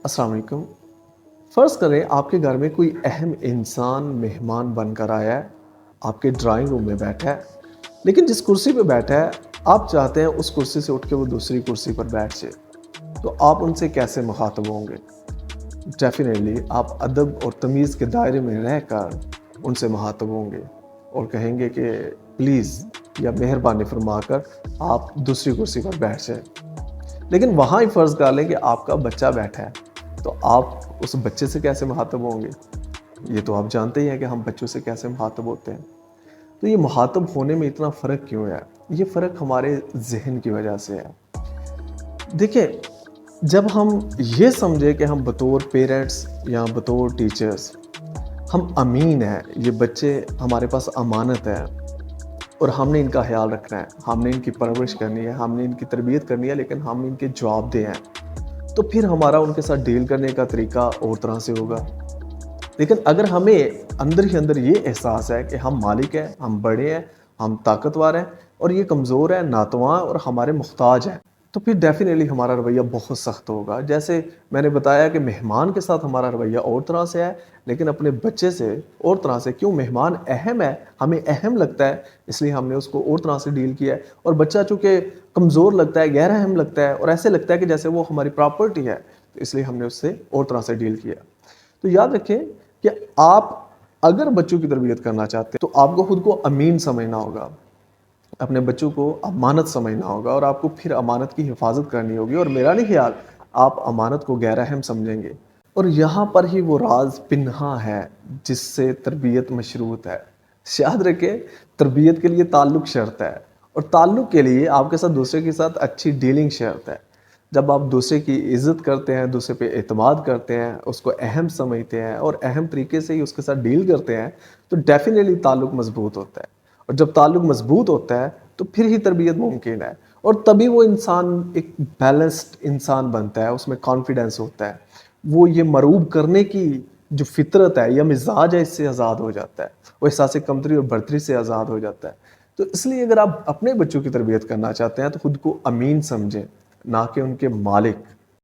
السلام علیکم۔ فرض کریں آپ کے گھر میں کوئی اہم انسان مہمان بن کر آیا ہے، آپ کے ڈرائنگ روم میں بیٹھا ہے، لیکن جس کرسی پہ بیٹھا ہے آپ چاہتے ہیں اس کرسی سے اٹھ کے وہ دوسری کرسی پر بیٹھ جائے، تو آپ ان سے کیسے مخاطب ہوں گے؟ ڈیفینیٹلی آپ ادب اور تمیز کے دائرے میں رہ کر ان سے مخاطب ہوں گے اور کہیں گے کہ پلیز یا مہربانی فرما کر آپ دوسری کرسی پر بیٹھ جائیں۔ لیکن وہاں ہی فرض کر لیں کہ آپ کا بچہ بیٹھا ہے، تو آپ اس بچے سے کیسے مخاطب ہوں گے؟ یہ تو آپ جانتے ہی ہیں کہ ہم بچوں سے کیسے مخاطب ہوتے ہیں۔ تو یہ مخاطب ہونے میں اتنا فرق کیوں ہے؟ یہ فرق ہمارے ذہن کی وجہ سے ہے۔ دیکھیں، جب ہم یہ سمجھے کہ ہم بطور پیرنٹس یا بطور ٹیچرز ہم امین ہیں، یہ بچے ہمارے پاس امانت ہے اور ہم نے ان کا خیال رکھنا ہے، ہم نے ان کی پرورش کرنی ہے، ہم نے ان کی تربیت کرنی ہے، لیکن ہم ان کے جواب دہ ہیں، تو پھر ہمارا ان کے ساتھ ڈیل کرنے کا طریقہ اور طرح سے ہوگا۔ لیکن اگر ہمیں اندر ہی اندر یہ احساس ہے کہ ہم مالک ہیں، ہم بڑے ہیں، ہم طاقتور ہیں اور یہ کمزور ہے، ناتواں اور ہمارے محتاج ہیں، تو پھر ڈیفینیٹلی ہمارا رویہ بہت سخت ہوگا۔ جیسے میں نے بتایا کہ مہمان کے ساتھ ہمارا رویہ اور طرح سے ہے، لیکن اپنے بچے سے اور طرح سے، کیوں؟ مہمان اہم ہے، ہمیں اہم لگتا ہے، اس لیے ہم نے اس کو اور طرح سے ڈیل کیا ہے، اور بچہ چونکہ کمزور لگتا ہے، غیر اہم لگتا ہے اور ایسے لگتا ہے کہ جیسے وہ ہماری پراپرٹی ہے، تو اس لیے ہم نے اس سے اور طرح سے ڈیل کیا۔ تو یاد رکھیں کہ آپ اگر بچوں کی تربیت کرنا چاہتے ہیں تو آپ کو خود کو امین سمجھنا ہوگا، اپنے بچوں کو امانت سمجھنا ہوگا، اور آپ کو پھر امانت کی حفاظت کرنی ہوگی، اور میرا نہیں خیال آپ امانت کو غیر اہم سمجھیں گے۔ اور یہاں پر ہی وہ راز پنہاں ہے جس سے تربیت مشروط ہے۔ یاد رکھیں، تربیت کے لیے تعلق شرط ہے، اور تعلق کے لیے آپ کے ساتھ دوسرے کے ساتھ اچھی ڈیلنگ شرط ہے۔ جب آپ دوسرے کی عزت کرتے ہیں، دوسرے پہ اعتماد کرتے ہیں، اس کو اہم سمجھتے ہیں اور اہم طریقے سے ہی اس کے ساتھ ڈیل کرتے ہیں، تو ڈیفینیٹلی تعلق مضبوط ہوتا ہے، اور جب تعلق مضبوط ہوتا ہے تو پھر ہی تربیت ممکن ہے، اور تبھی وہ انسان ایک بیلنسڈ انسان بنتا ہے، اس میں کانفیڈنس ہوتا ہے، وہ یہ مروب کرنے کی جو فطرت ہے یا مزاج ہے اس سے آزاد ہو جاتا ہے، وہ احساس کمتری اور برتری سے آزاد ہو جاتا ہے۔ تو اس لیے اگر آپ اپنے بچوں کی تربیت کرنا چاہتے ہیں تو خود کو امین سمجھیں، نہ کہ ان کے مالک۔